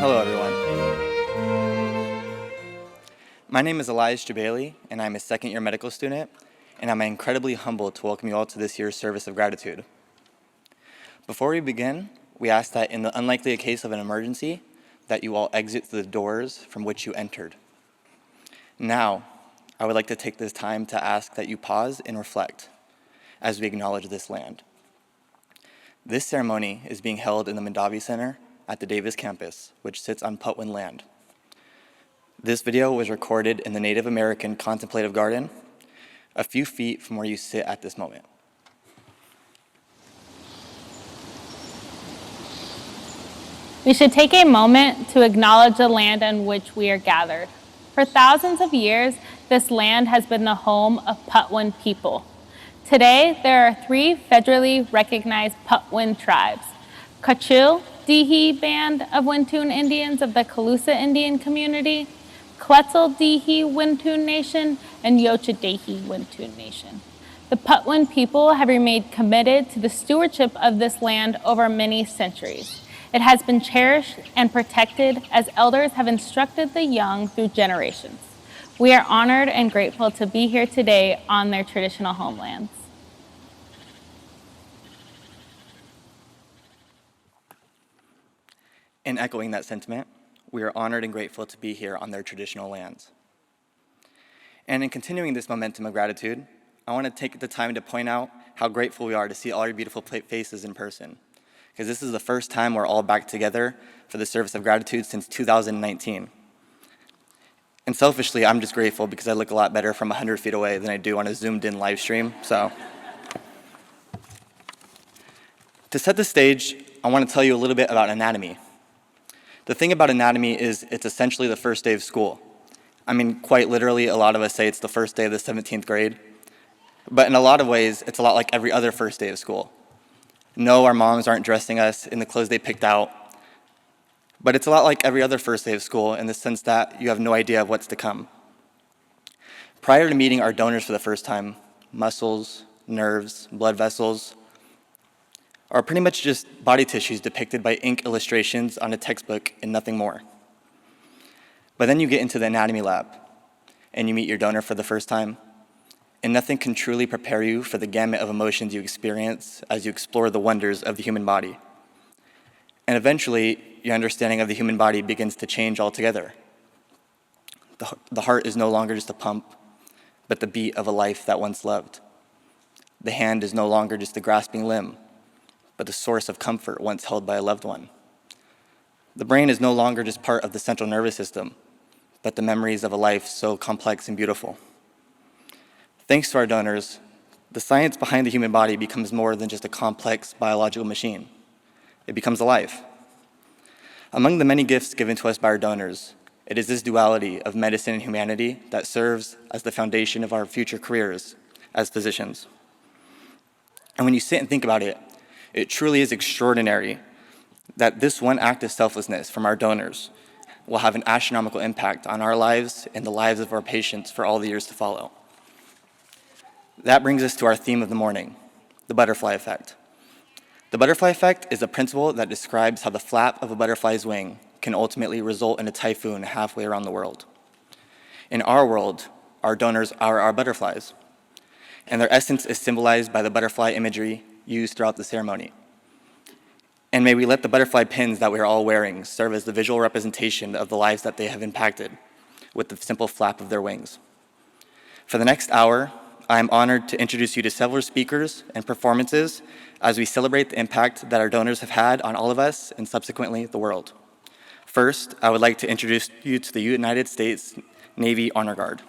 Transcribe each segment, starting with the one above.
Hello, everyone. My name is Elias Jabali, and I'm a second-year medical student, and I'm incredibly humbled to welcome you all to this year's service of gratitude. Before we begin, we ask that in the unlikely case of an emergency, that you all exit through the doors from which you entered. Now, I would like to take this time to ask that you pause and reflect as we acknowledge this land. This ceremony is being held in the Mandavi Center at the Davis campus, which sits on Putwin land. This video was recorded in the Native American Contemplative Garden, a few feet from where you sit at this moment. We should take a moment to acknowledge the land on which we are gathered. For thousands of years, this land has been the home of Putwin people. Today, there are 3 federally recognized Putwin tribes: Kachil Dihi Band of Wintoon Indians of the Calusa Indian Community, Quetzal Dihi Wintoon Nation, and Yochadehi Wintoon Nation. The Putwin people have remained committed to the stewardship of this land over many centuries. It has been cherished and protected as elders have instructed the young through generations. We are honored and grateful to be here today on their traditional homelands. In echoing that sentiment, we are honored and grateful to be here on their traditional lands. And in continuing this momentum of gratitude, I want to take the time to point out how grateful we are to see all your beautiful faces in person, because this is the first time we're all back together for the service of gratitude since 2019. And selfishly, I'm just grateful because I look a lot better from 100 feet away than I do on a zoomed-in live stream, so. To set the stage, I want to tell you a little bit about anatomy. The thing about anatomy is it's essentially the first day of school. I mean, quite literally, a lot of us say it's the first day of the 17th grade. But in a lot of ways, it's a lot like every other first day of school. No, our moms aren't dressing us in the clothes they picked out. But it's a lot like every other first day of school in the sense that you have no idea of what's to come. Prior to meeting our donors for the first time, muscles, nerves, blood vessels, are pretty much just body tissues depicted by ink illustrations on a textbook and nothing more. But then you get into the anatomy lab, and you meet your donor for the first time, and nothing can truly prepare you for the gamut of emotions you experience as you explore the wonders of the human body. And eventually, your understanding of the human body begins to change altogether. The heart is no longer just a pump, but the beat of a life that once loved. The hand is no longer just a grasping limb, but the source of comfort once held by a loved one. The brain is no longer just part of the central nervous system, but the memories of a life so complex and beautiful. Thanks to our donors, the science behind the human body becomes more than just a complex biological machine. It becomes alive. Among the many gifts given to us by our donors, it is this duality of medicine and humanity that serves as the foundation of our future careers as physicians. And when you sit and think about it, it truly is extraordinary that this one act of selflessness from our donors will have an astronomical impact on our lives and the lives of our patients for all the years to follow. That brings us to our theme of the morning, the butterfly effect. The butterfly effect is a principle that describes how the flap of a butterfly's wing can ultimately result in a typhoon halfway around the world. In our world, our donors are our butterflies, and their essence is symbolized by the butterfly imagery used throughout the ceremony. And may we let the butterfly pins that we are all wearing serve as the visual representation of the lives that they have impacted with the simple flap of their wings. For the next hour, I am honored to introduce you to several speakers and performances as we celebrate the impact that our donors have had on all of us and subsequently the world. First, I would like to introduce you to the United States Navy Honor Guard.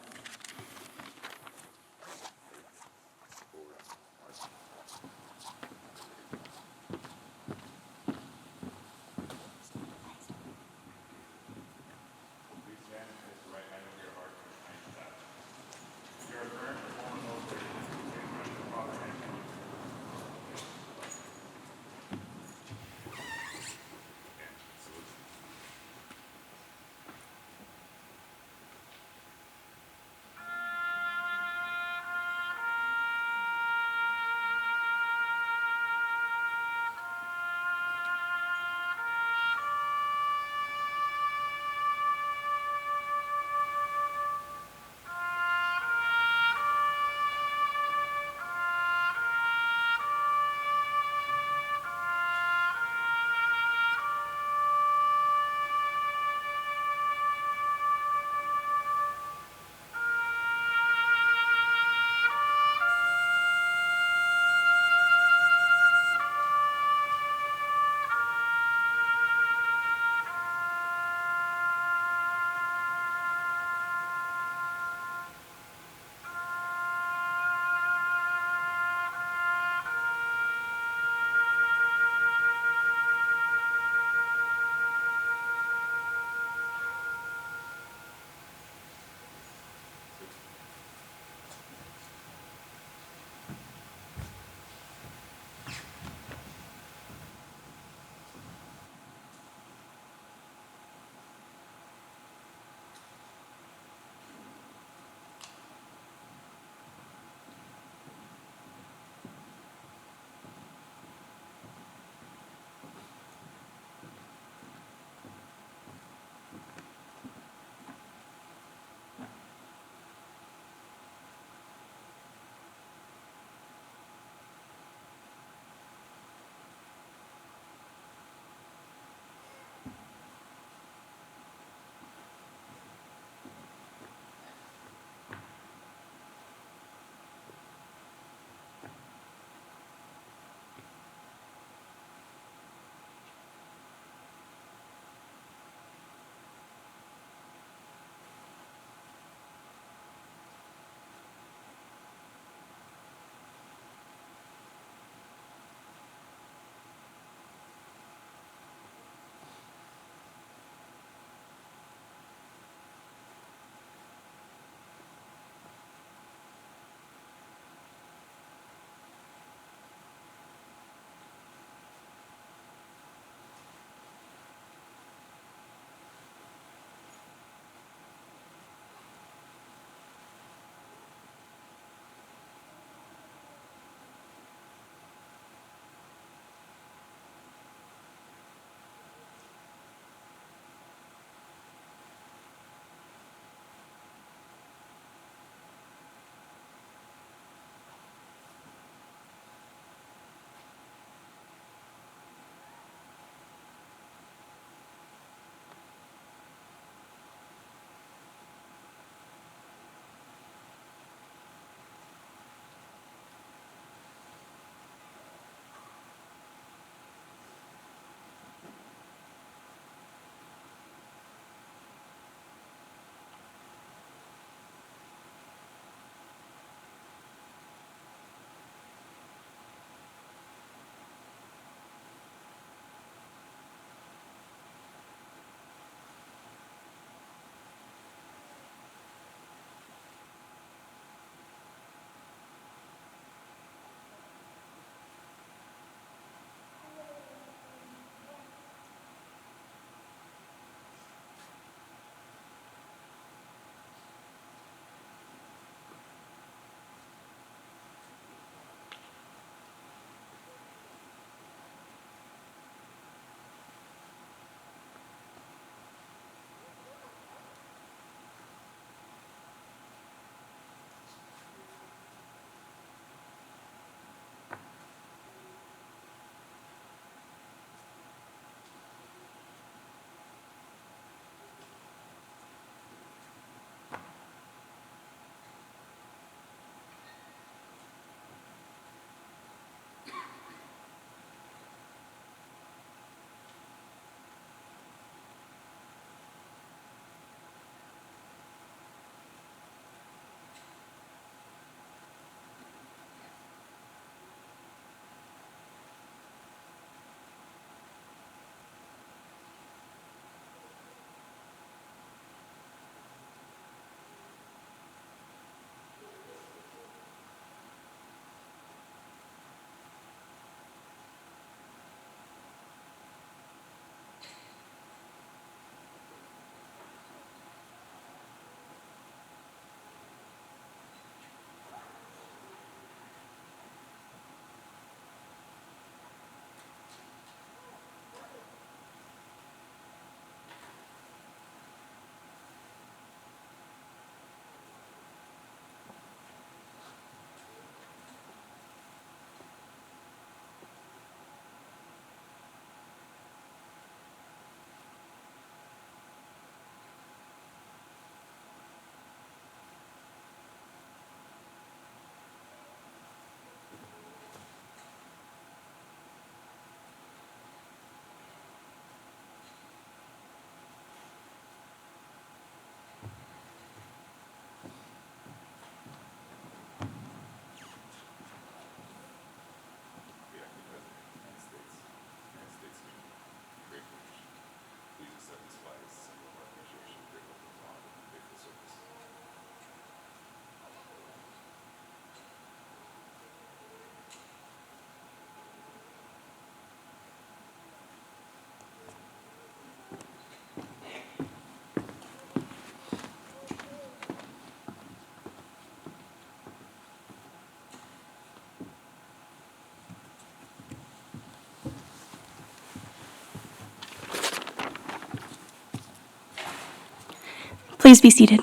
Please be seated.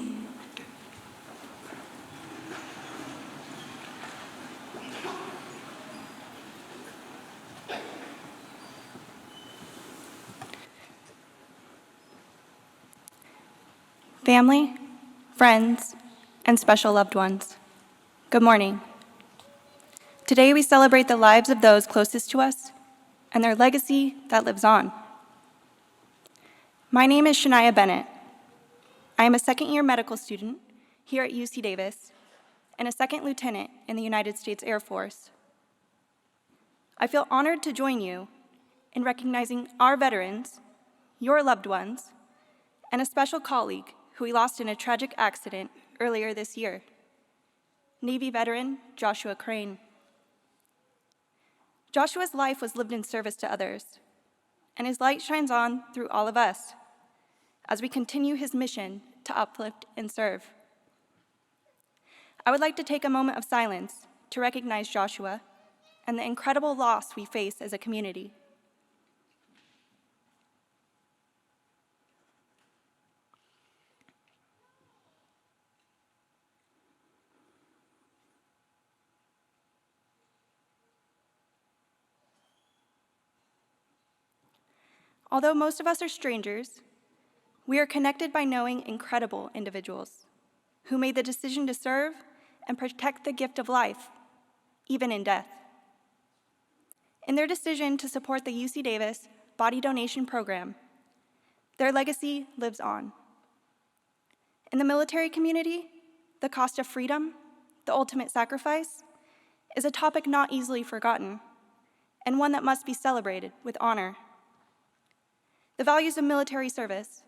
Family, friends, and special loved ones, good morning. Today we celebrate the lives of those closest to us and their legacy that lives on. My name is Shania Bennett. I am a second-year medical student here at UC Davis and a second lieutenant in the United States Air Force. I feel honored to join you in recognizing our veterans, your loved ones, and a special colleague who we lost in a tragic accident earlier this year, Navy veteran Joshua Crane. Joshua's life was lived in service to others, and his light shines on through all of us as we continue his mission to uplift and serve. I would like to take a moment of silence to recognize Joshua and the incredible loss we face as a community. Although most of us are strangers, we are connected by knowing incredible individuals who made the decision to serve and protect the gift of life, even in death. In their decision to support the UC Davis body donation program, their legacy lives on. In the military community, the cost of freedom, the ultimate sacrifice, is a topic not easily forgotten, and one that must be celebrated with honor. The values of military service,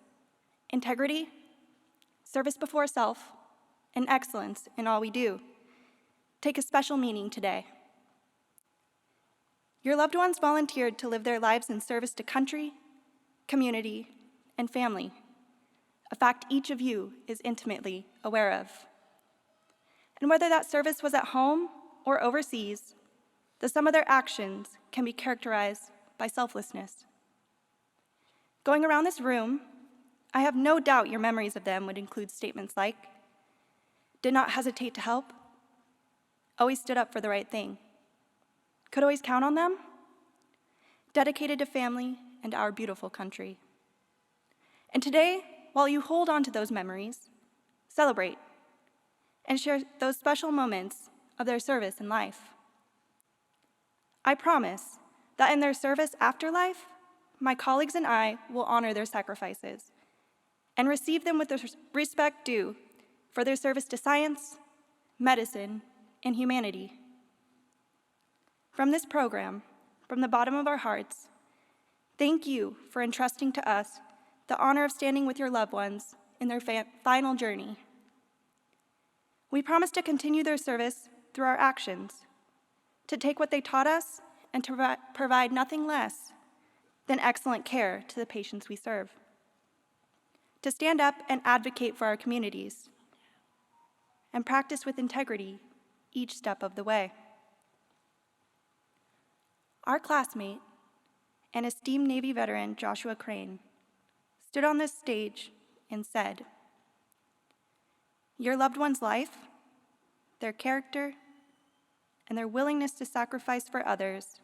integrity, service before self, and excellence in all we do, take a special meaning today. Your loved ones volunteered to live their lives in service to country, community, and family, a fact each of you is intimately aware of. And whether that service was at home or overseas, the sum of their actions can be characterized by selflessness. Going around this room, I have no doubt your memories of them would include statements like, did not hesitate to help, always stood up for the right thing, could always count on them, dedicated to family and our beautiful country. And today, while you hold on to those memories, celebrate and share those special moments of their service in life. I promise that in their service after life, my colleagues and I will honor their sacrifices and receive them with the respect due for their service to science, medicine, and humanity. From this program, from the bottom of our hearts, thank you for entrusting to us the honor of standing with your loved ones in their final journey. We promise to continue their service through our actions, to take what they taught us and to provide nothing less than excellent care to the patients we serve, to stand up and advocate for our communities, and practice with integrity each step of the way. Our classmate and esteemed Navy veteran Joshua Crane stood on this stage and said, your loved one's life, their character, and their willingness to sacrifice for others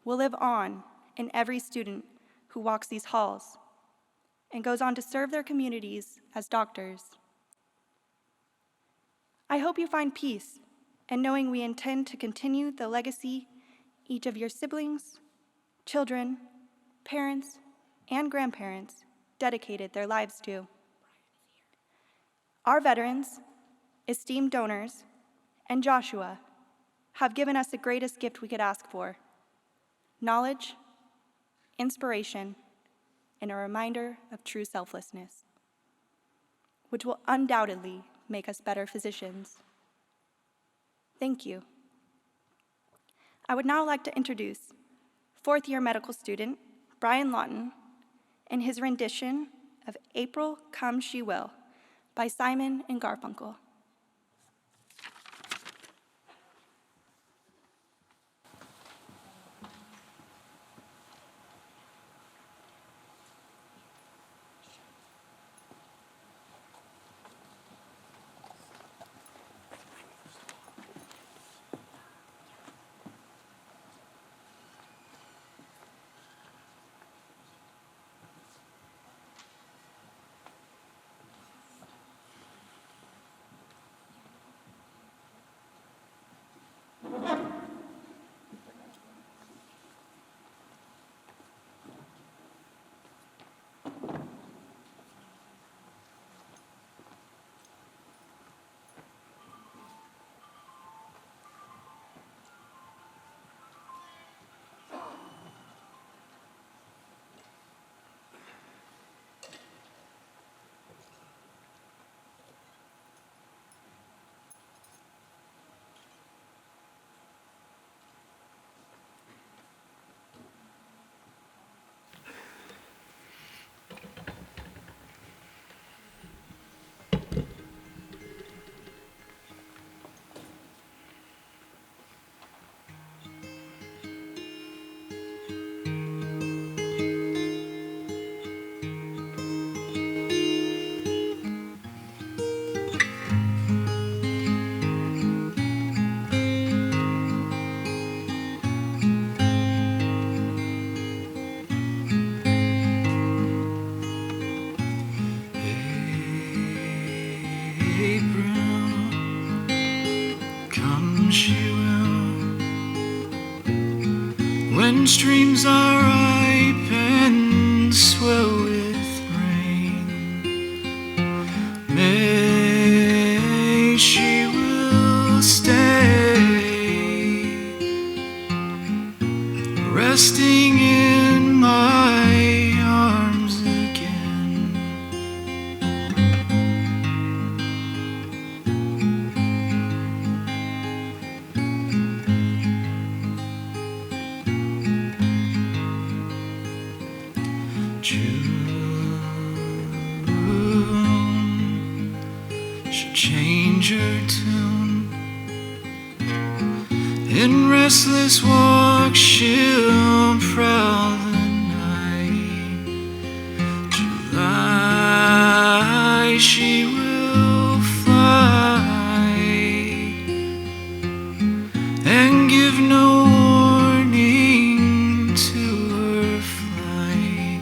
will live on in every student who walks these halls and goes on to serve their communities as doctors. I hope you find peace in knowing we intend to continue the legacy each of your siblings, children, parents, and grandparents dedicated their lives to. Our veterans, esteemed donors, and Joshua have given us the greatest gift we could ask for: knowledge, inspiration, and a reminder of true selflessness, which will undoubtedly make us better physicians. Thank you. I would now like to introduce fourth-year medical student Brian Lawton and his rendition of April Come She Will by Simon and Garfunkel. When streams are ripe and swell with rain, may she will stay, resting in my arms again. June should change her tune. In restless walk she'll prowl the night. July she will fly and give no warning to her flight.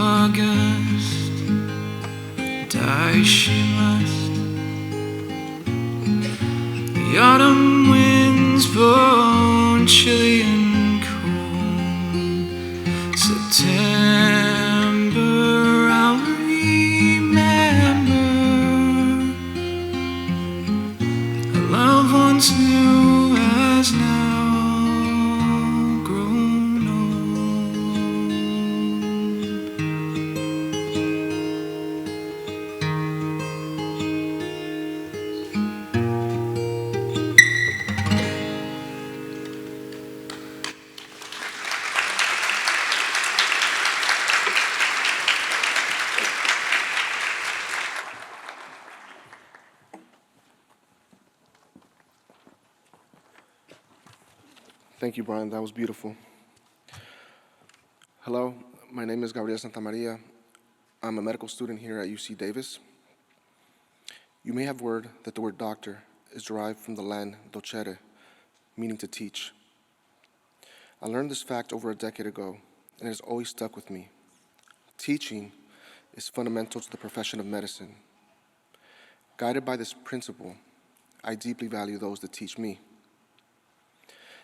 August, die she must. The autumn winds blow chilly and cool. September, I'll remember. A love once new has now grown old. Thank you, Brian. That was beautiful. Hello, my name is Gabriel Santamaria. I'm a medical student here at UC Davis. You may have heard that the word doctor is derived from the Latin docere, meaning to teach. I learned this fact over a decade ago, and it has always stuck with me. Teaching is fundamental to the profession of medicine. Guided by this principle, I deeply value those that teach me.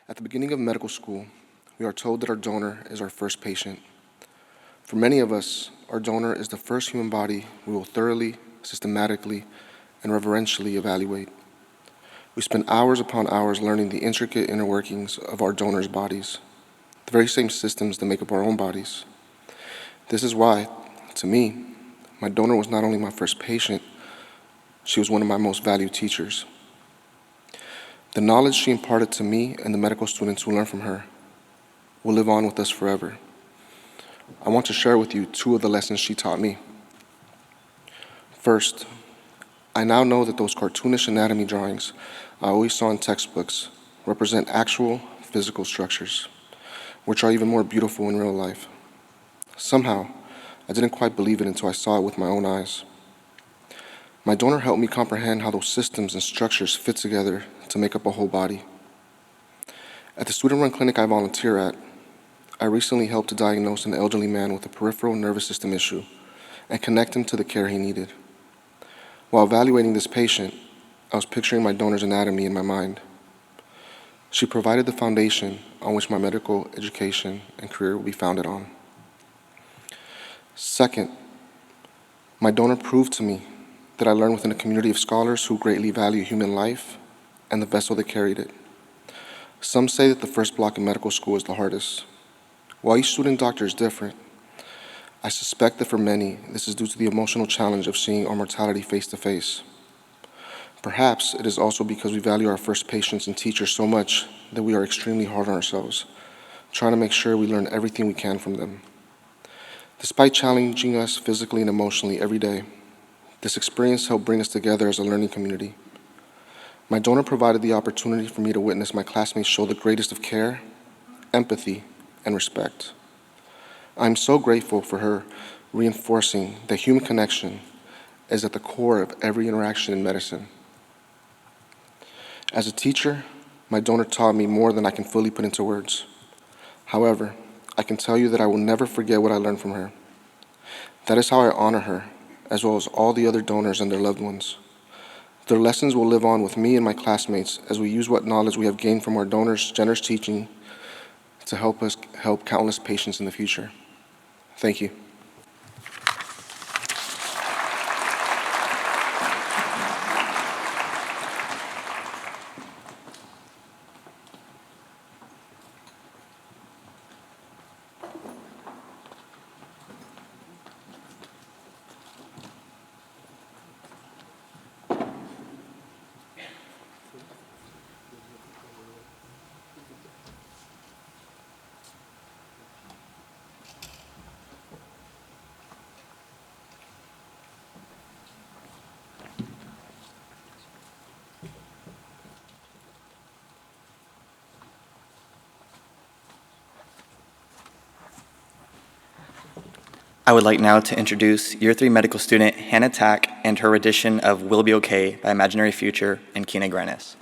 At the beginning of medical school, we are told that our donor is our first patient. For many of us, our donor is the first human body we will thoroughly, systematically, and reverentially evaluate. We spend hours upon hours learning the intricate inner workings of our donor's bodies, the very same systems that make up our own bodies. This is why, to me, my donor was not only my first patient, she was one of my most valued teachers. The knowledge she imparted to me and the medical students who learn from her will live on with us forever. I want to share with you two of the lessons she taught me. First, I now know that those cartoonish anatomy drawings I always saw in textbooks represent actual physical structures, which are even more beautiful in real life. Somehow, I didn't quite believe it until I saw it with my own eyes. My donor helped me comprehend how those systems and structures fit together to make up a whole body. At the student-run clinic I volunteer at, I recently helped to diagnose an elderly man with a peripheral nervous system issue and connect him to the care he needed. While evaluating this patient, I was picturing my donor's anatomy in my mind. She provided the foundation on which my medical education and career will be founded on. Second, my donor proved to me that I learned within a community of scholars who greatly value human life and the vessel that carried it. Some say that the first block in medical school is the hardest. While each student doctor is different, I suspect that for many, this is due to the emotional challenge of seeing our mortality face to face. Perhaps it is also because we value our first patients and teachers so much that we are extremely hard on ourselves, trying to make sure we learn everything we can from them. Despite challenging us physically and emotionally every day, this experience helped bring us together as a learning community. My donor provided the opportunity for me to witness my classmates show the greatest of care, empathy, and respect. I'm so grateful for her reinforcing that human connection is at the core of every interaction in medicine. As a teacher, my donor taught me more than I can fully put into words. However, I can tell you that I will never forget what I learned from her. That is how I honor her, as well as all the other donors and their loved ones. Their lessons will live on with me and my classmates as we use what knowledge we have gained from our donors' generous teaching to help us help countless patients in the future. Thank you. I would like now to introduce Year 3 medical student Hannah Tack and her rendition of We'll Be Okay by Imaginary Future and Kina Grannis.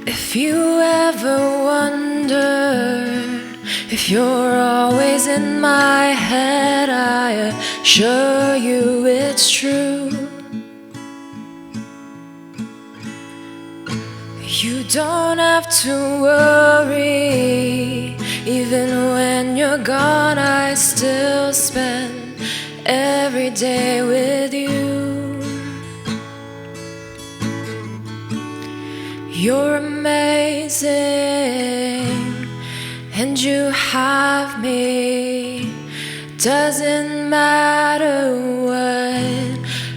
If you ever wonder if you're always in my head, I assure you it's true. You don't have to worry, even when you're gone, I still spend every day with you. You're amazing, and you have me. Doesn't matter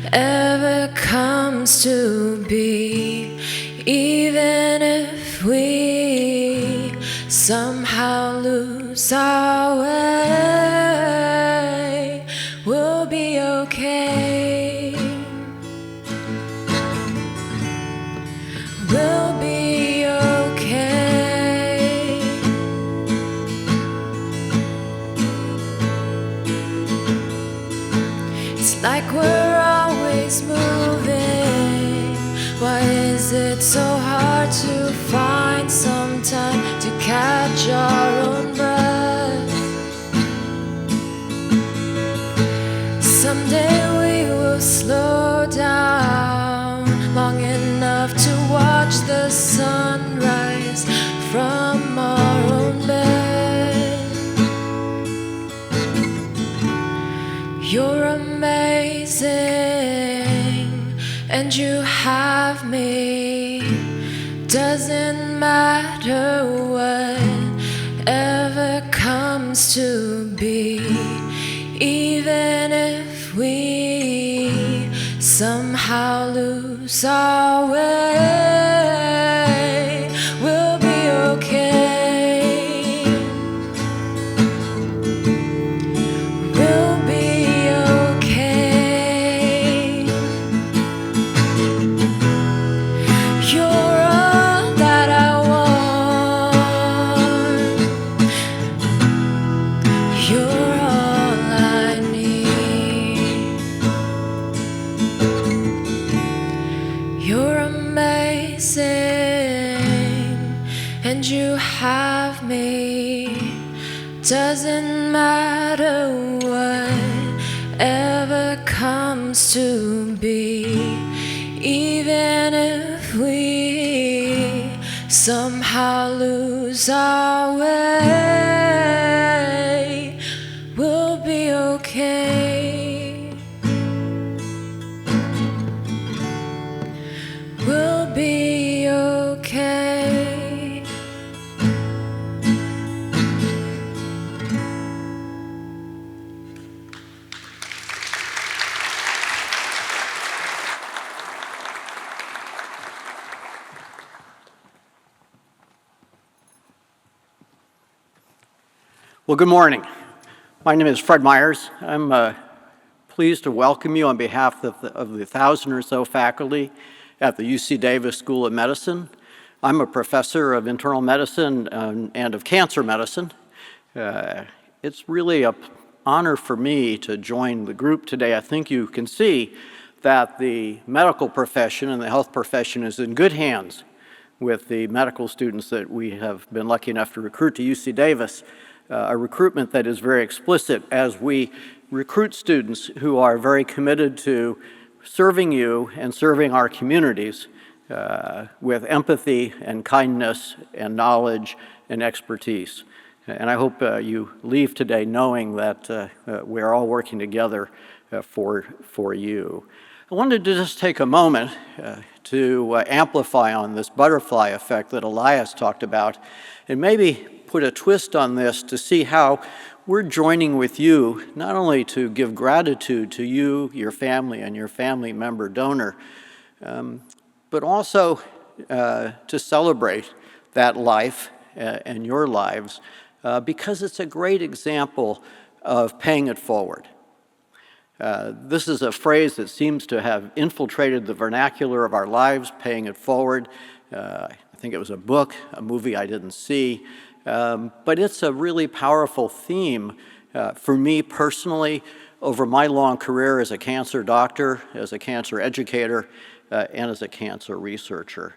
whatever comes to be, even if we somehow lose our way, we'll be okay. We'll be okay. It's like we're always moving. Why is it so hard to find some time to catch our own breath? Someday we will slow down long enough to watch the sunrise from our own bed. You're amazing, and you have me. Doesn't matter whatever comes to be, even if we somehow lose our way, we'll be okay. We'll be okay. You're all that I want. You're all I need. You're amazing. Doesn't matter whatever comes to be, even if we somehow lose our way, we'll be okay. We'll be okay. Well, good morning. My name is Fred Myers. I'm pleased to welcome you on behalf of the 1,000 or so faculty at the UC Davis School of Medicine. I'm a professor of internal medicine and of cancer medicine. It's really an honor for me to join the group today. I think you can see that the medical profession and the health profession is in good hands with the medical students that we have been lucky enough to recruit to UC Davis. A recruitment that is very explicit as we recruit students who are very committed to serving you and serving our communities with empathy and kindness and knowledge and expertise. And I hope you leave today knowing that we're all working together for you. I wanted to just take a moment to amplify on this butterfly effect that Elias talked about, and maybe put a twist on this to see how we're joining with you, not only to give gratitude to you, your family, and your family member donor, but also to celebrate that life and your lives, because it's a great example of paying it forward. This is a phrase that seems to have infiltrated the vernacular of our lives, paying it forward. I think it was a book, a movie I didn't see, but it's a really powerful theme for me personally over my long career as a cancer doctor, as a cancer educator, and as a cancer researcher.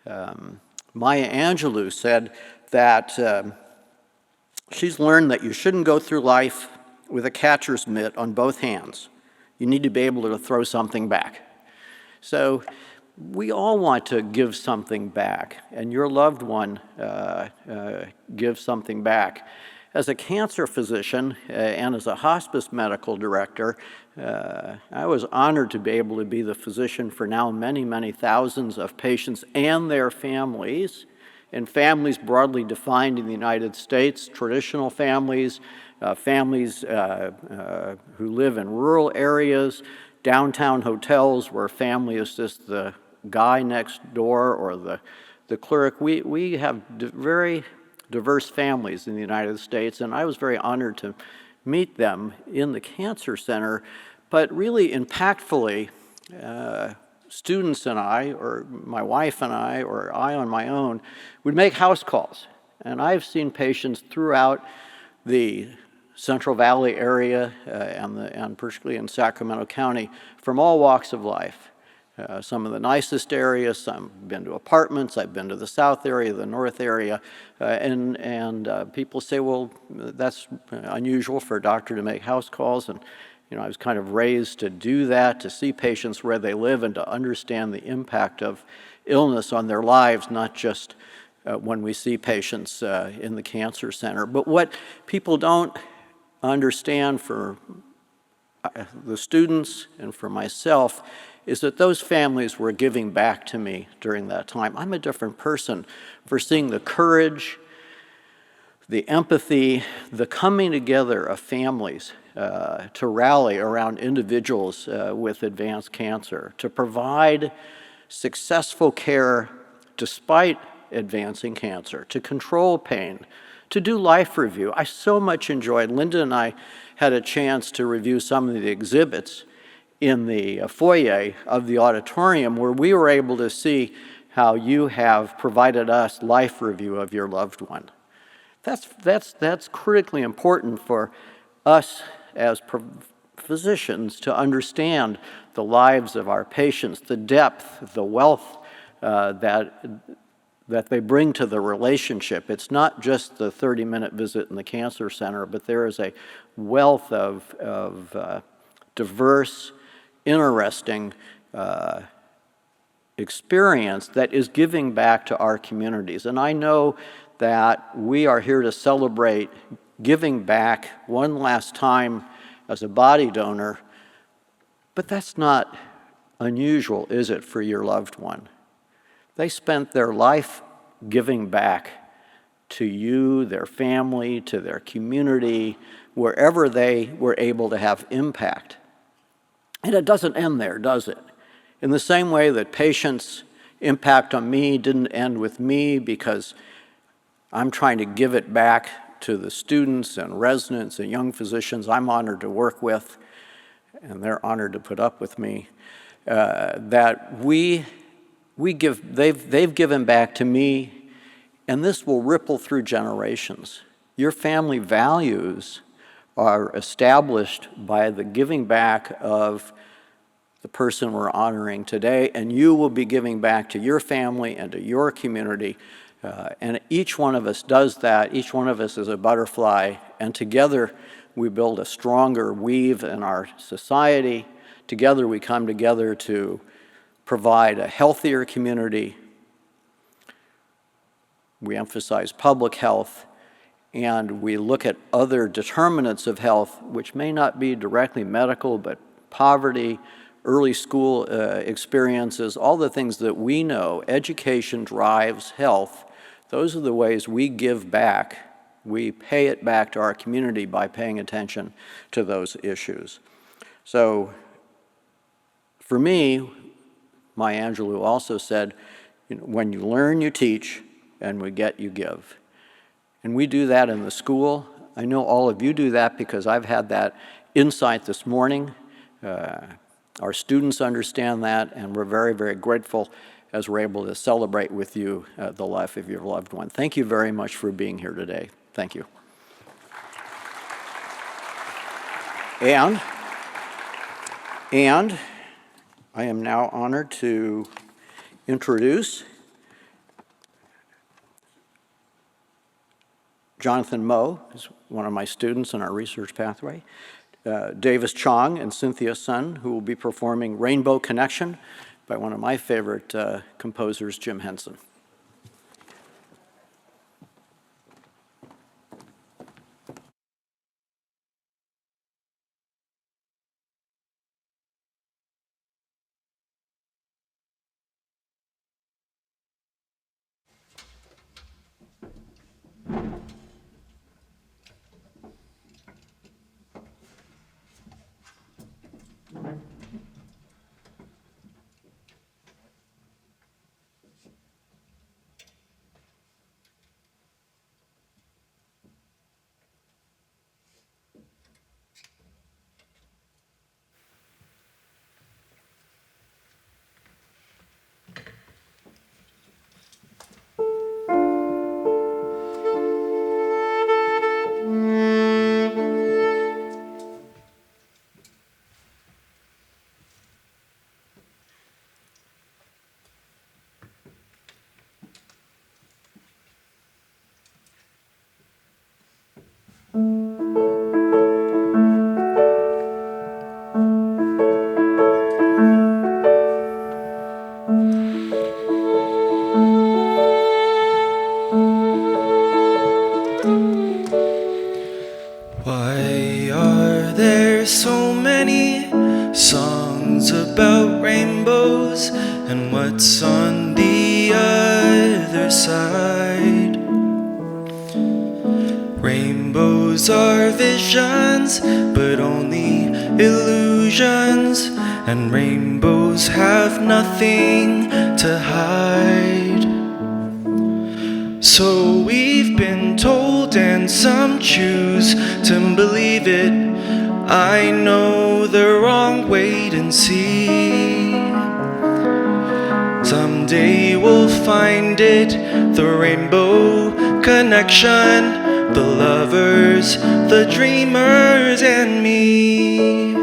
Maya Angelou said that she's learned that you shouldn't go through life with a catcher's mitt on both hands. You need to be able to throw something back. So we all want to give something back, and your loved one gives something back. As a cancer physician and as a hospice medical director, I was honored to be able to be the physician for now many, many thousands of patients and their families, and families broadly defined in the United States, traditional families, families who live in rural areas, downtown hotels where family is just the guy next door or the clerk. We have very diverse families in the United States, and I was very honored to meet them in the Cancer Center, but really impactfully, students and I, or my wife and I, or I on my own, would make house calls. And I've seen patients throughout the Central Valley area and particularly in Sacramento County from all walks of life. Some of the nicest areas, I've been to apartments, I've been to the south area, the north area, and people say, well, that's unusual for a doctor to make house calls, and I was kind of raised to do that, to see patients where they live and to understand the impact of illness on their lives, not just when we see patients in the Cancer Center. But what people don't understand for the students and for myself is that those families were giving back to me during that time. I'm a different person for seeing the courage, the empathy, the coming together of families to rally around individuals with advanced cancer, to provide successful care despite advancing cancer, to control pain, to do life review. I so much enjoyed, Linda and I had a chance to review some of the exhibits in the foyer of the auditorium where we were able to see how you have provided us life review of your loved one. That's critically important for us as physicians to understand the lives of our patients, the depth, the wealth that that they bring to the relationship. It's not just the 30-minute visit in the cancer center, but there is a wealth of diverse, interesting experience that is giving back to our communities. And I know that we are here to celebrate giving back one last time as a body donor, but that's not unusual, is it, for your loved one? They spent their life giving back to you, their family, to their community, wherever they were able to have impact. And it doesn't end there, does it? In the same way that patients' impact on me didn't end with me because I'm trying to give it back to the students and residents and young physicians I'm honored to work with, and they're honored to put up with me, that they've given back to me, and this will ripple through generations. Your family values are established by the giving back of the person we're honoring today, and you will be giving back to your family and to your community. And each one of us does that. Each one of us is a butterfly, and together we build a stronger weave in our society. Together we come together to provide a healthier community. We emphasize public health, and we look at other determinants of health, which may not be directly medical, but poverty, early school experiences, all the things that we know. Education drives health. Those are the ways we give back. We pay it back to our community by paying attention to those issues. So for me, Maya Angelou also said, when you learn, you teach, and we get, you give. And we do that in the school. I know all of you do that because I've had that insight this morning. Our students understand that, and we're very, very grateful as we're able to celebrate with you the life of your loved one. Thank you very much for being here today. Thank you. And I am now honored to introduce Jonathan Moe, who's one of my students in our research pathway, Davis Chong and Cynthia Sun, who will be performing Rainbow Connection by one of my favorite composers, Jim Henson. Why are there so many songs about rainbows, and what's on the other side? Rainbows are visions, but only illusions, and rainbows have nothing to hide. So we've been told, and some choose to believe it. I know the wrong, wait and see. Someday we'll find it, the rainbow connection, the lovers, the dreamers, and me.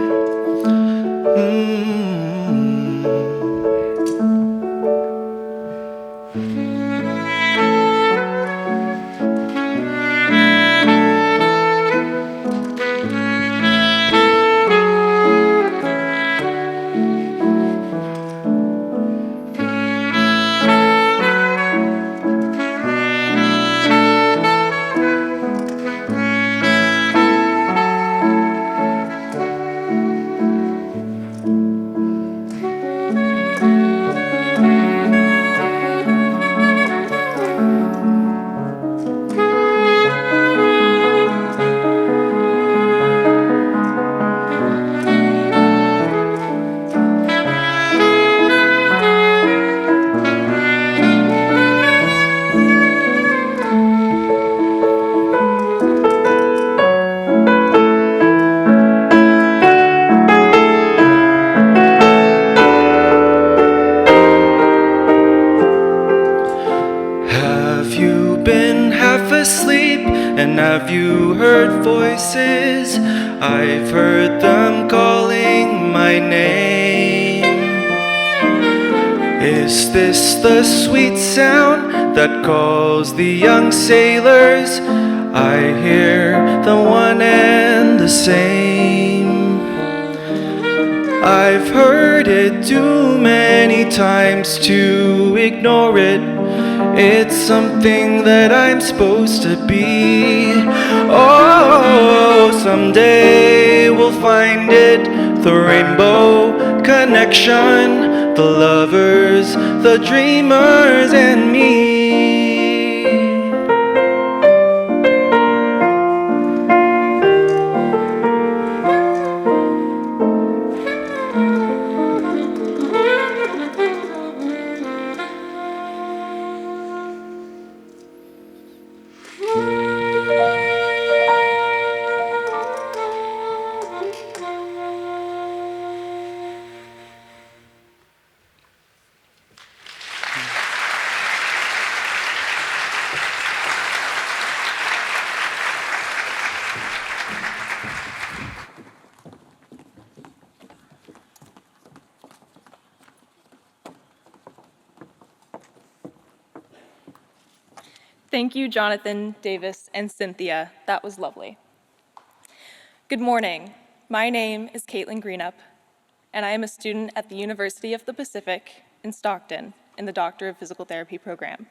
you heard voices? I've heard them calling my name. Is this the sweet sound that calls the young sailors? I hear the one and the same. I've heard it too many times to ignore it. It's something that I'm supposed to be. Oh, someday we'll find it, the rainbow connection, the lovers, the dreamers, and me. Thank you, Jonathan, Davis, and Cynthia. That was lovely. Good morning. My name is Caitlin Greenup, and I am a student at the University of the Pacific in Stockton in the Doctor of Physical Therapy program.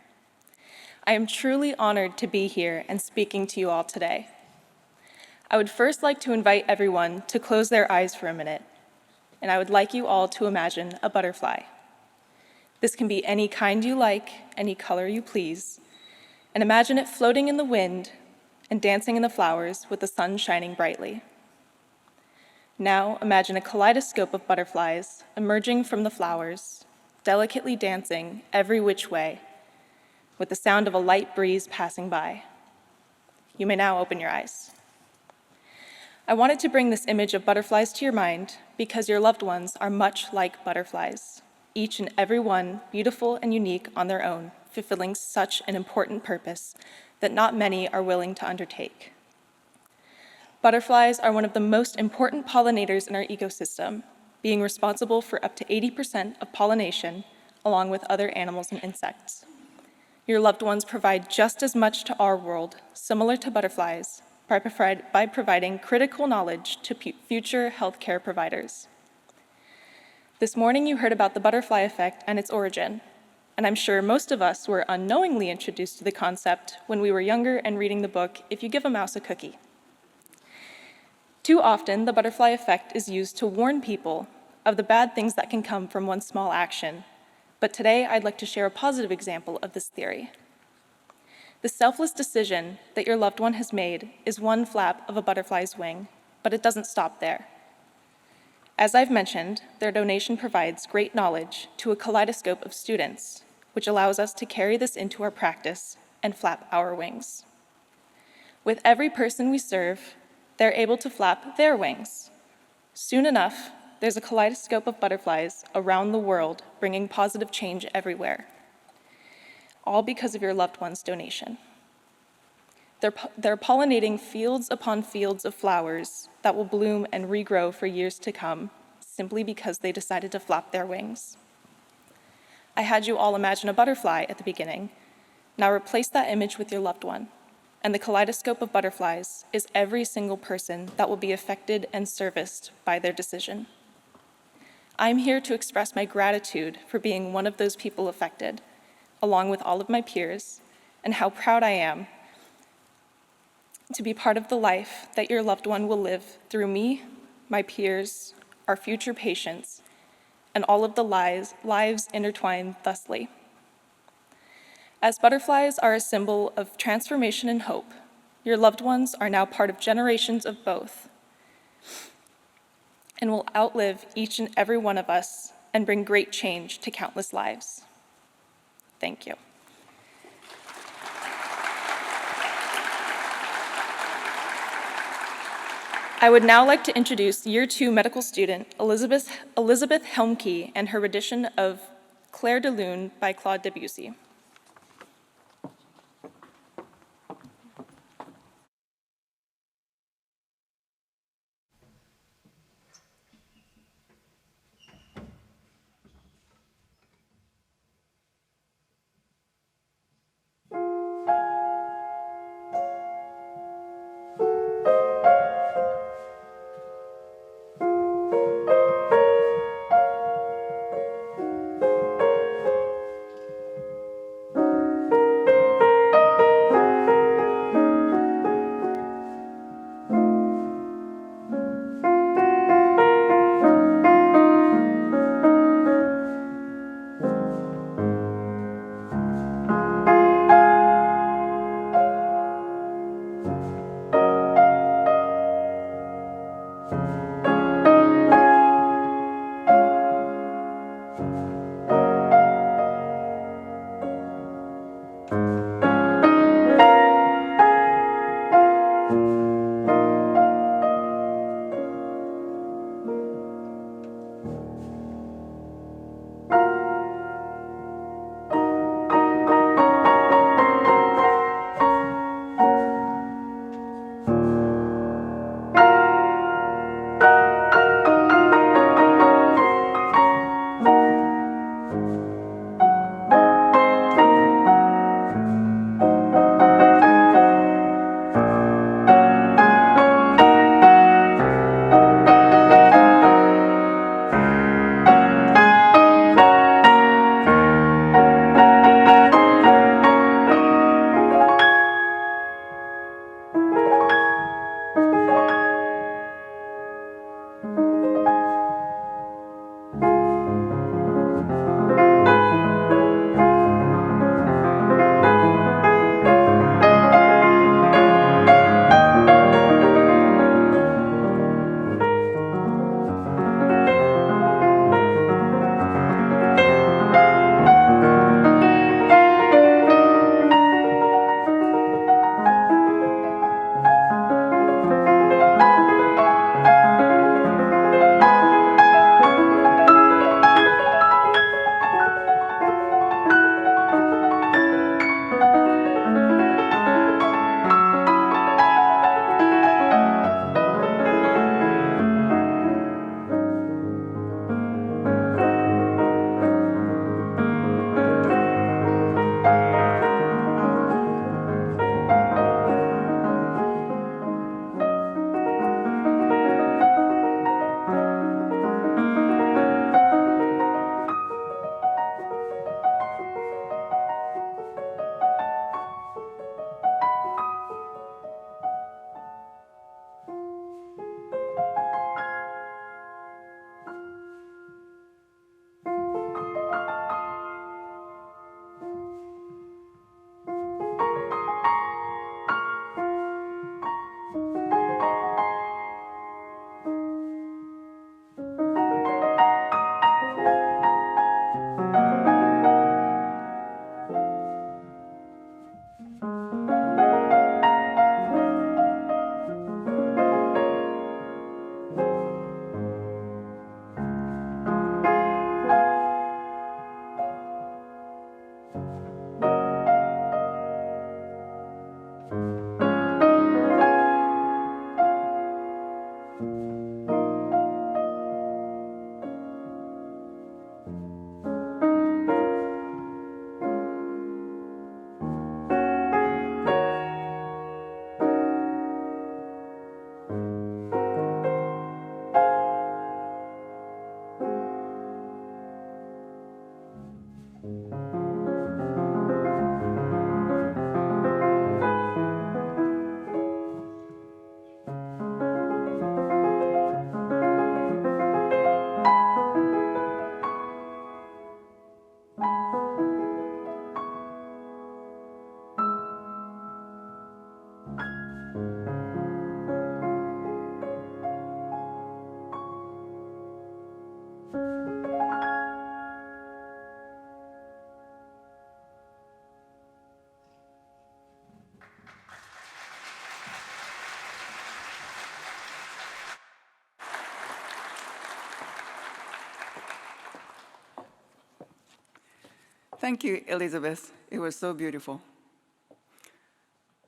I am truly honored to be here and speaking to you all today. I would first like to invite everyone to close their eyes for a minute, and I would like you all to imagine a butterfly. This can be any kind you like, any color you please, and imagine it floating in the wind and dancing in the flowers with the sun shining brightly. Now imagine a kaleidoscope of butterflies emerging from the flowers, delicately dancing every which way, with the sound of a light breeze passing by. You may now open your eyes. I wanted to bring this image of butterflies to your mind because your loved ones are much like butterflies, each and every one beautiful and unique on their own, fulfilling such an important purpose that not many are willing to undertake. Butterflies are one of the most important pollinators in our ecosystem, being responsible for up to 80% of pollination, along with other animals and insects. Your loved ones provide just as much to our world, similar to butterflies, by providing critical knowledge to future healthcare providers. This morning you heard about the butterfly effect and its origin, and I'm sure most of us were unknowingly introduced to the concept when we were younger and reading the book, If You Give a Mouse a Cookie. Too often, the butterfly effect is used to warn people of the bad things that can come from one small action, but today I'd like to share a positive example of this theory. The selfless decision that your loved one has made is one flap of a butterfly's wing, but it doesn't stop there. As I've mentioned, their donation provides great knowledge to a kaleidoscope of students, which allows us to carry this into our practice and flap our wings. With every person we serve, they're able to flap their wings. Soon enough, there's a kaleidoscope of butterflies around the world, bringing positive change everywhere, all because of your loved one's donation. They're pollinating fields upon fields of flowers that will bloom and regrow for years to come, simply because they decided to flap their wings. I had you all imagine a butterfly at the beginning. Now replace that image with your loved one, and the kaleidoscope of butterflies is every single person that will be affected and serviced by their decision. I'm here to express my gratitude for being one of those people affected, along with all of my peers, and how proud I am to be part of the life that your loved one will live through me, my peers, our future patients, and all of the lives intertwined thusly. As butterflies are a symbol of transformation and hope, your loved ones are now part of generations of both and will outlive each and every one of us and bring great change to countless lives. Thank you. I would now like to introduce Year 2 medical student Elizabeth Helmke and her rendition of Clair de Lune by Claude Debussy. Thank you, Elizabeth. It was so beautiful.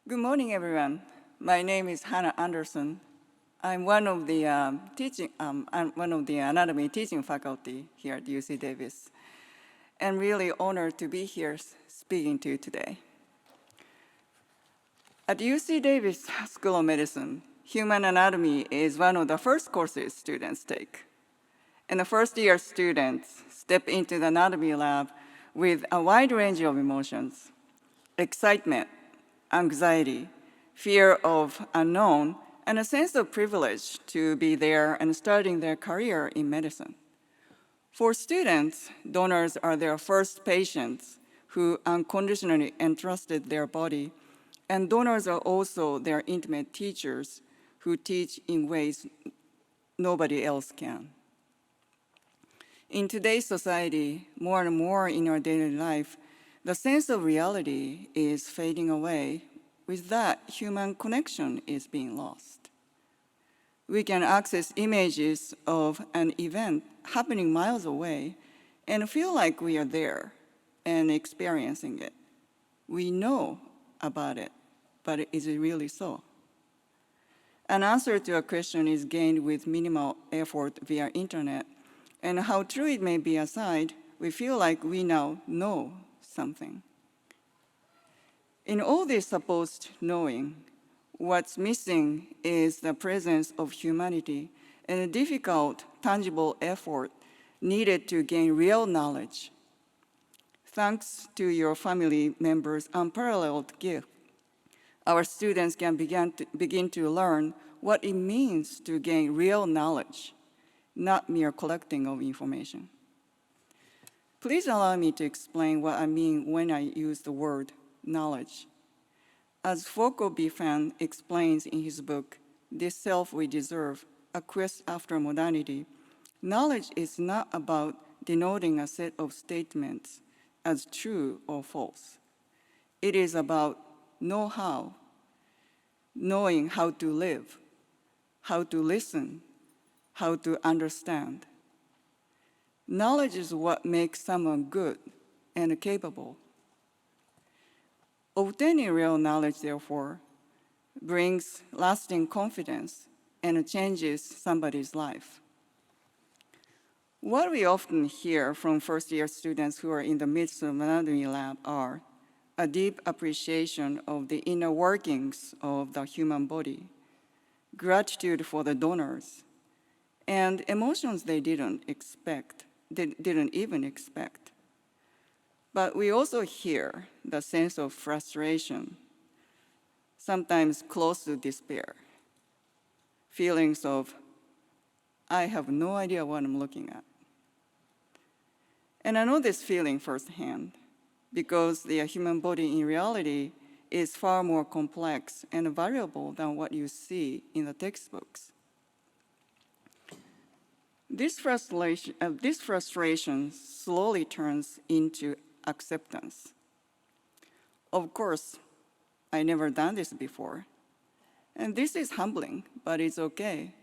Good morning, everyone. My name is Hannah Anderson. I'm one of the anatomy teaching faculty here at UC Davis, and really honored to be here speaking to you today. At UC Davis School of Medicine, human anatomy is one of the first courses students take. And the first-year students step into the anatomy lab with a wide range of emotions: excitement, anxiety, fear of unknown, and a sense of privilege to be there and starting their career in medicine. For students, donors are their first patients who unconditionally entrusted their body, and donors are also their intimate teachers who teach in ways nobody else can. In today's society, more and more in our daily life, the sense of reality is fading away. With that, human connection is being lost. We can access images of an event happening miles away and feel like we are there and experiencing it. We know about it, but is it really so? An answer to a question is gained with minimal effort via internet, and how true it may be aside, we feel like we now know something. In all this supposed knowing, what's missing is the presence of humanity and a difficult, tangible effort needed to gain real knowledge. Thanks to your family members' unparalleled gift, our students can begin to learn what it means to gain real knowledge, not mere collecting of information. Please allow me to explain what I mean when I use the word knowledge. As Foucault Biffin explains in his book, This Self We Deserve, A Quest After Modernity, knowledge is not about denoting a set of statements as true or false. It is about know-how, knowing how to live, how to listen, how to understand. Knowledge is what makes someone good and capable. Obtaining real knowledge, therefore, brings lasting confidence and changes somebody's life. What we often hear from first-year students who are in the midst of anatomy lab are a deep appreciation of the inner workings of the human body, gratitude for the donors, and emotions they didn't even expect. But we also hear the sense of frustration, sometimes close to despair, feelings of, I have no idea what I'm looking at. And I know this feeling firsthand because the human body in reality is far more complex and variable than what you see in the textbooks. This frustration slowly turns into acceptance. Of course, I never done this before. And this is humbling, but it's okay.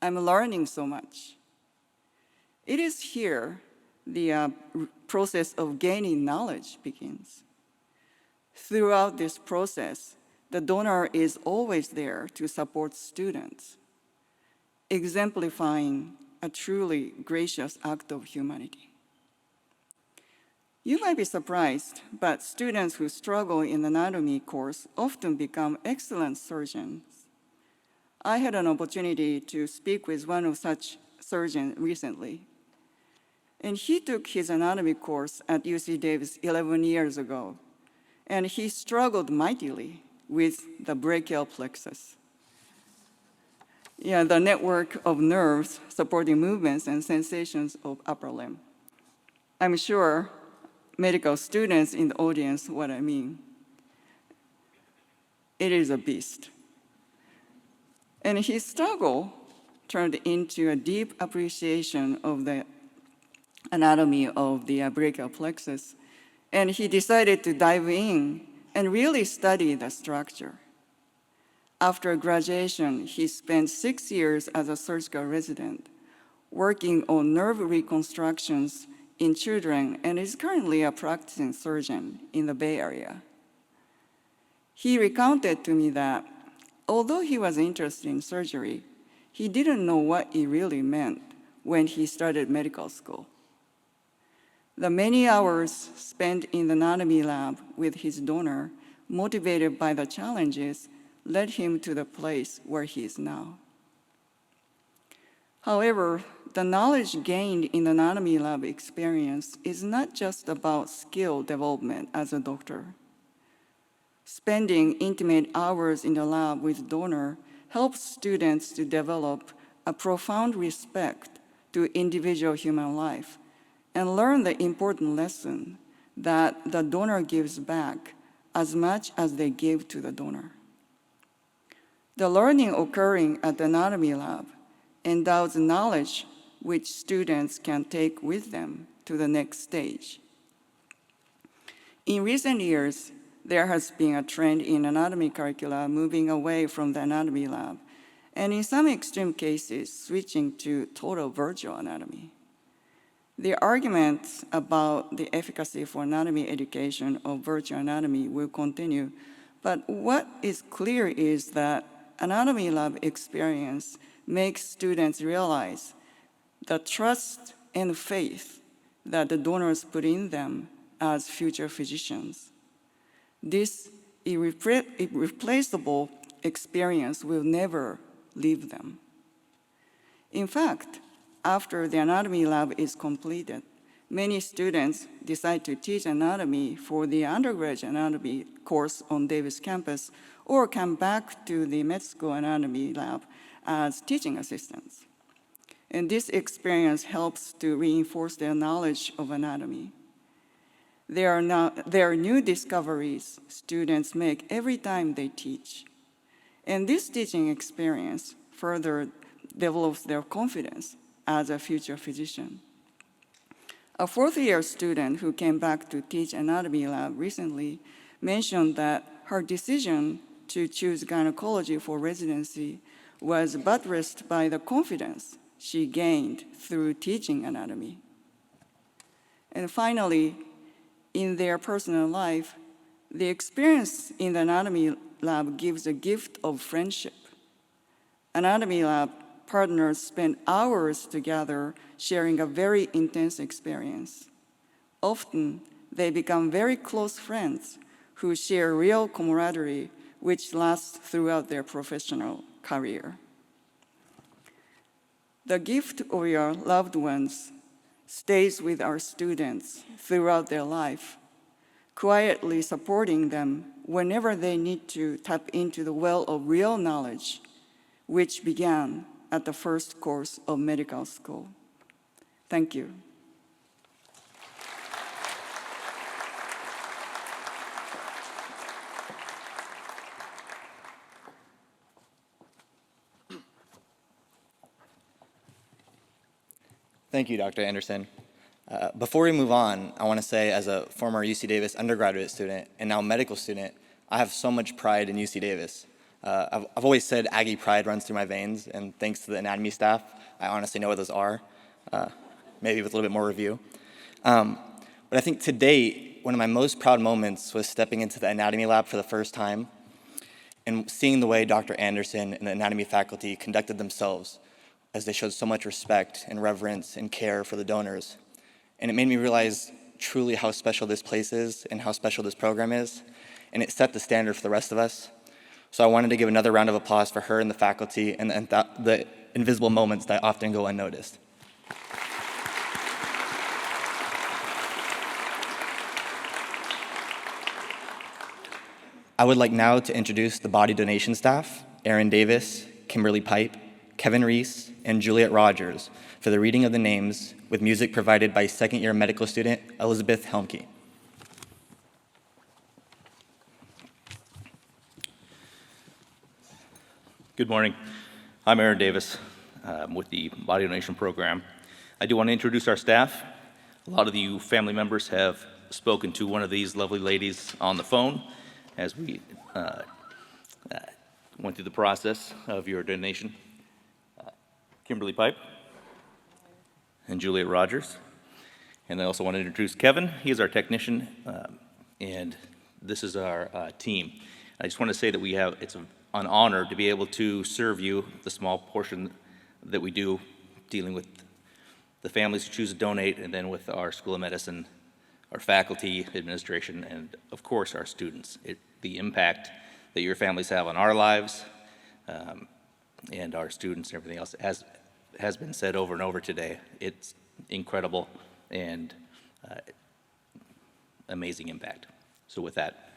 I'm learning so much. It is here the process of gaining knowledge begins. Throughout this process, the donor is always there to support students, exemplifying a truly gracious act of humanity. You might be surprised, but students who struggle in the anatomy course often become excellent surgeons. I had an opportunity to speak with one of such surgeons recently, and he took his anatomy course at UC Davis 11 years ago, and he struggled mightily with the brachial plexus. The network of nerves supporting movements and sensations of upper limb. I'm sure medical students in the audience what I mean. It is a beast. And his struggle turned into a deep appreciation of the anatomy of the brachial plexus, and he decided to dive in and really study the structure. After graduation, he spent 6 years as a surgical resident, working on nerve reconstructions in children and is currently a practicing surgeon in the Bay Area. He recounted to me that although he was interested in surgery, he didn't know what it really meant when he started medical school. The many hours spent in the anatomy lab with his donor, motivated by the challenges, led him to the place where he is now. However, the knowledge gained in the anatomy lab experience is not just about skill development as a doctor. Spending intimate hours in the lab with donor helps students to develop a profound respect to individual human life and learn the important lesson that the donor gives back as much as they give to the donor. The learning occurring at the anatomy lab endows knowledge which students can take with them to the next stage. In recent years, there has been a trend in anatomy curricula moving away from the anatomy lab, and in some extreme cases, switching to total virtual anatomy. The arguments about the efficacy for anatomy education of virtual anatomy will continue, but what is clear is that anatomy lab experience makes students realize the trust and faith that the donors put in them as future physicians. This irreplaceable experience will never leave them. In fact, after the anatomy lab is completed, many students decide to teach anatomy for the undergraduate anatomy course on Davis campus or come back to the med school anatomy lab as teaching assistants. And this experience helps to reinforce their knowledge of anatomy. There are new discoveries students make every time they teach. And this teaching experience further develops their confidence as a future physician. A fourth-year student who came back to teach anatomy lab recently mentioned that her decision to choose gynecology for residency was buttressed by the confidence she gained through teaching anatomy. And finally, in their personal life, the experience in the anatomy lab gives a gift of friendship. Anatomy lab partners spend hours together sharing a very intense experience. Often, they become very close friends who share real camaraderie, which lasts throughout their professional career. The gift of your loved ones stays with our students throughout their life, quietly supporting them whenever they need to tap into the well of real knowledge, which began at the first course of medical school. Thank you. Thank you, Dr. Anderson. Before we move on, I want to say as a former UC Davis undergraduate student and now medical student, I have so much pride in UC Davis. I've always said Aggie pride runs through my veins, and thanks to the anatomy staff, I honestly know what those are, maybe with a little bit more review. But I think to date, one of my most proud moments was stepping into the anatomy lab for the first time and seeing the way Dr. Anderson and the anatomy faculty conducted themselves as they showed so much respect and reverence and care for the donors. And it made me realize truly how special this place is and how special this program is, and it set the standard for the rest of us. So I wanted to give another round of applause for her and the faculty and the invisible moments that often go unnoticed. I would like now to introduce the body donation staff, Aaron Davis, Kimberly Pipe, Kevin Reese, and Juliet Rogers, for the reading of the names with music provided by second-year medical student Elizabeth Helmke. Good morning. I'm Aaron Davis with the Body Donation Program. I do want to introduce our staff. A lot of you family members have spoken to one of these lovely ladies on the phone as we went through the process of your donation. Kimberly Pipe and Juliet Rogers. And I also want to introduce Kevin. He is our technician, and this is our team. I just want to say that it's an honor to be able to serve you the small portion that we do dealing with the families who choose to donate, and then with our School of Medicine, our faculty, administration, and of course our students. The impact that your families have on our lives and our students and everything else has been said over and over today. It's incredible and amazing impact. So with that,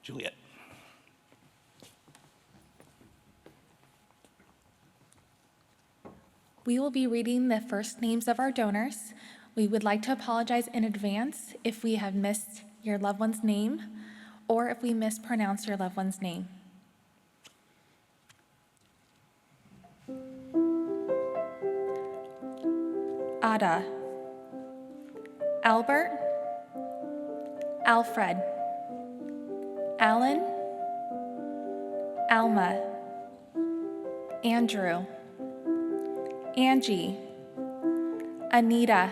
Juliet. We will be reading the first names of our donors. We would like to apologize in advance if we have missed your loved one's name or if we mispronounce your loved one's name. Ada, Albert, Alfred, Alan, Alma, Andrew, Angie, Anita,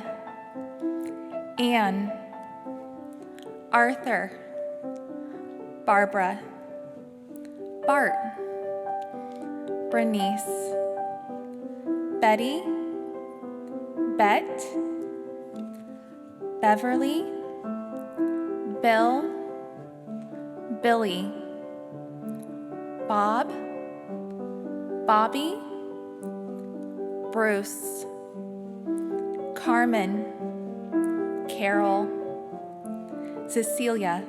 Anne, Arthur, Barbara, Bart, Bernice, Betty, Bet, Beverly, Bill, Billy, Bob, Bobby, Bruce, Carmen, Carol, Cecilia,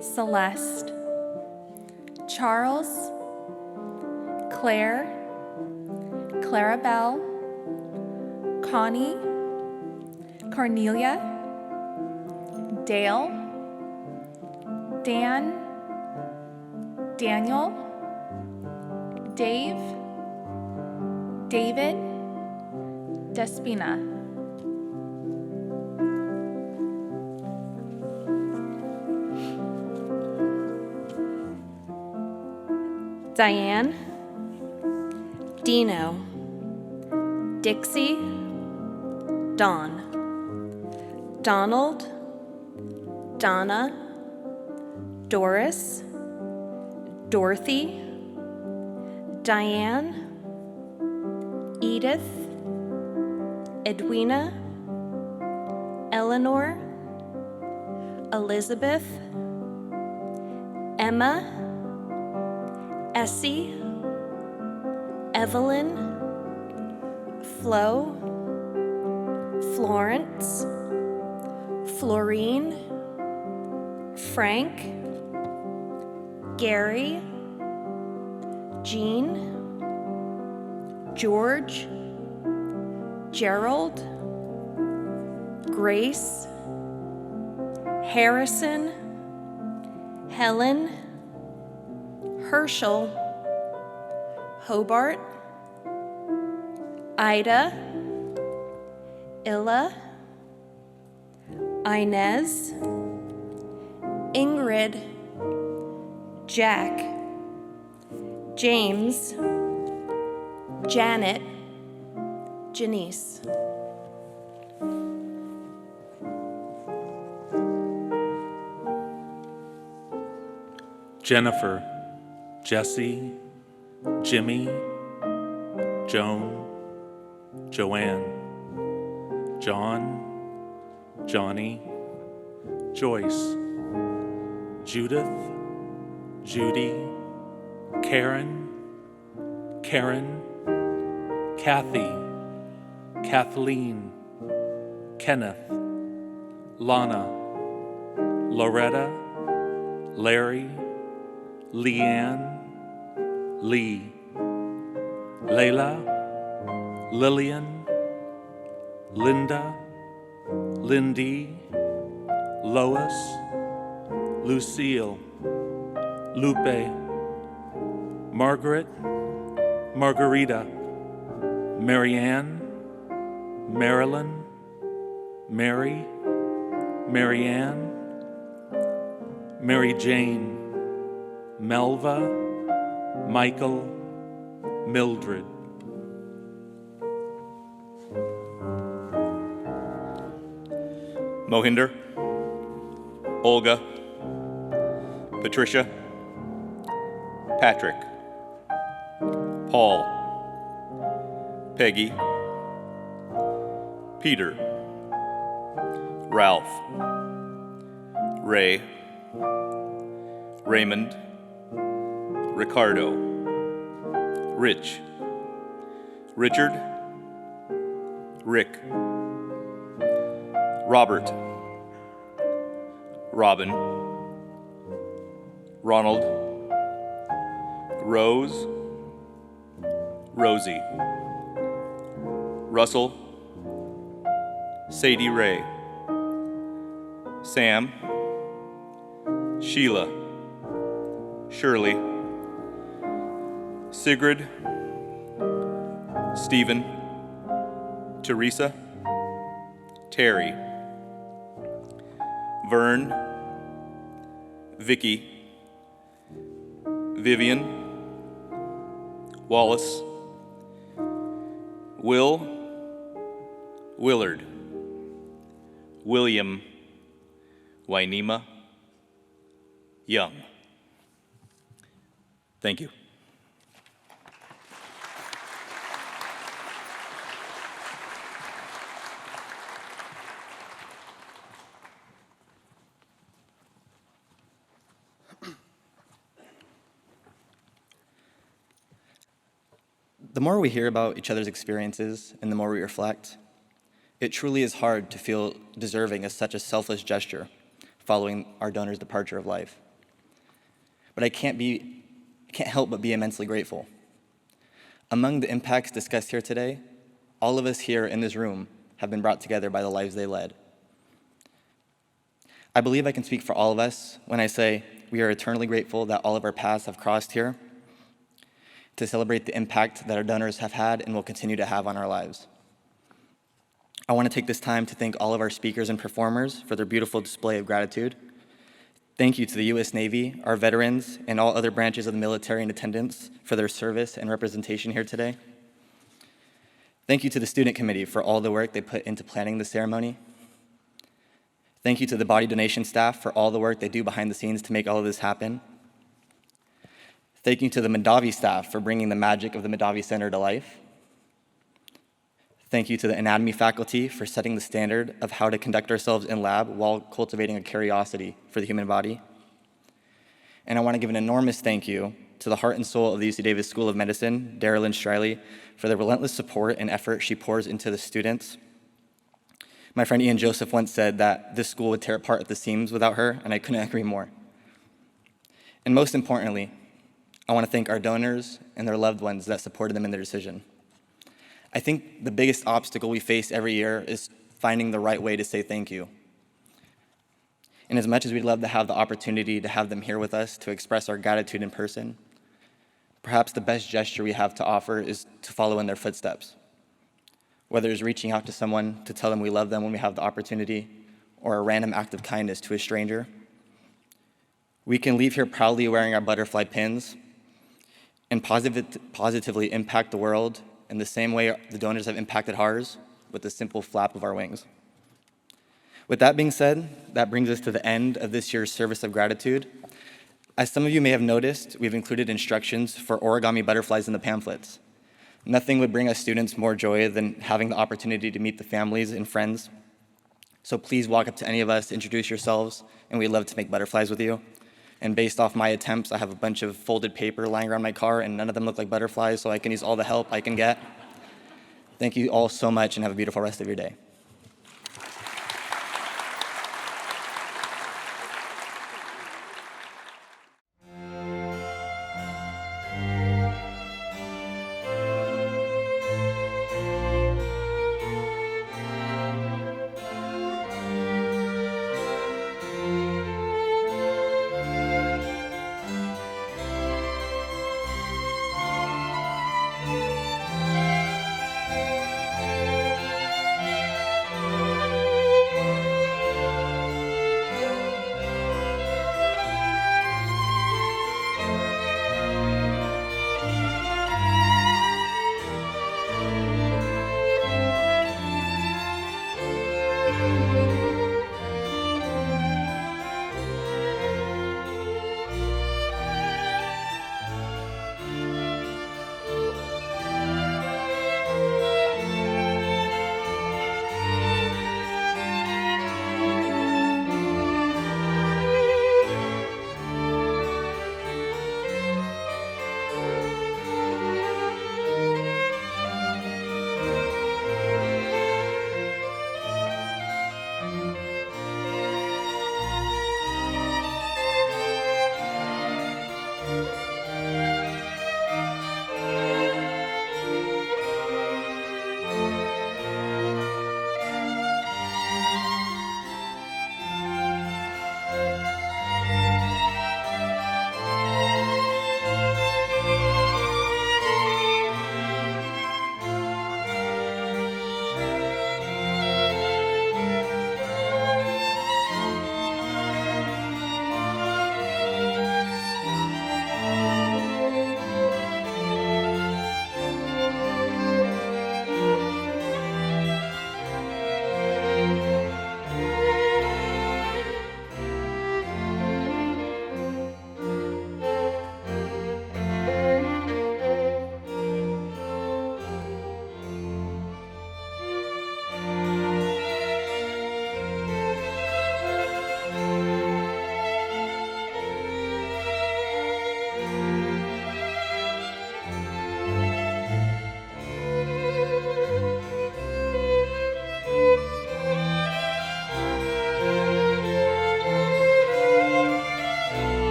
Celeste, Charles, Claire, Clarabelle, Connie, Cornelia, Dale, Dan, Daniel, Dave, David, Despina. Diane, Dino, Dixie, Dawn, Donald, Donna, Doris, Dorothy, Diane, Edith, Edwina, Eleanor, Elizabeth, Emma, Essie, Evelyn, Flo, Florence, Florine, Frank, Gary, Jean, George, Gerald, Grace, Harrison, Helen, Herschel, Hobart, Ida, Illa, Inez, Ingrid, Jack, James, Janet, Janice. Jennifer, Jesse, Jimmy, Joan, Joanne, John, Johnny, Joyce, Judith, Judy, Karen, Karen, Kathy, Kathleen, Kenneth, Lana, Loretta, Larry, Leanne, Lee, Layla, Lillian, Linda, Lindy, Lois, Lucille, Lupe, Margaret, Margarita, Marianne, Marilyn, Mary, Marianne, Mary Jane, Melva, Michael, Mildred. Mohinder, Olga, Patricia, Patrick, Paul, Peggy, Peter, Ralph, Ray, Raymond, Ricardo, Rich, Richard, Rick, Robert, Robin, Ronald, Rose, Rosie, Russell, Sadie Ray, Sam, Sheila, Shirley, Sigrid, Stephen, Teresa, Terry, Vern, Vicky, Vivian, Wallace, Will, Willard, William, Wainema, Young. Thank you. The more we hear about each other's experiences and the more we reflect, it truly is hard to feel deserving of such a selfless gesture following our donor's departure of life. But I can't help but be immensely grateful. Among the impacts discussed here today, all of us here in this room have been brought together by the lives they led. I believe I can speak for all of us when I say we are eternally grateful that all of our paths have crossed here to celebrate the impact that our donors have had and will continue to have on our lives. I want to take this time to thank all of our speakers and performers for their beautiful display of gratitude. Thank you to the U.S. Navy, our veterans, and all other branches of the military in attendance for their service and representation here today. Thank you to the student committee for all the work they put into planning the ceremony. Thank you to the body donation staff for all the work they do behind the scenes to make all of this happen. Thank you to the Madavi staff for bringing the magic of the Madavi Center to life. Thank you to the anatomy faculty for setting the standard of how to conduct ourselves in lab while cultivating a curiosity for the human body. And I want to give an enormous thank you to the heart and soul of the UC Davis School of Medicine, Darylyn Striley, for the relentless support and effort she pours into the students. My friend Ian Joseph once said that this school would tear apart at the seams without her, and I couldn't agree more. And most importantly, I want to thank our donors and their loved ones that supported them in their decision. I think the biggest obstacle we face every year is finding the right way to say thank you. And as much as we'd love to have the opportunity to have them here with us to express our gratitude in person, perhaps the best gesture we have to offer is to follow in their footsteps. Whether it's reaching out to someone to tell them we love them when we have the opportunity, or a random act of kindness to a stranger. We can leave here proudly wearing our butterfly pins and positively impact the world in the same way the donors have impacted ours with the simple flap of our wings. With that being said, that brings us to the end of this year's Service of Gratitude. As some of you may have noticed, we've included instructions for Origami Butterflies in the pamphlets. Nothing would bring us students more joy than having the opportunity to meet the families and friends. So please walk up to any of us, introduce yourselves, and we'd love to make butterflies with you. And based off my attempts, I have a bunch of folded paper lying around my car, and none of them look like butterflies, so I can use all the help I can get. Thank you all so much, and have a beautiful rest of your day.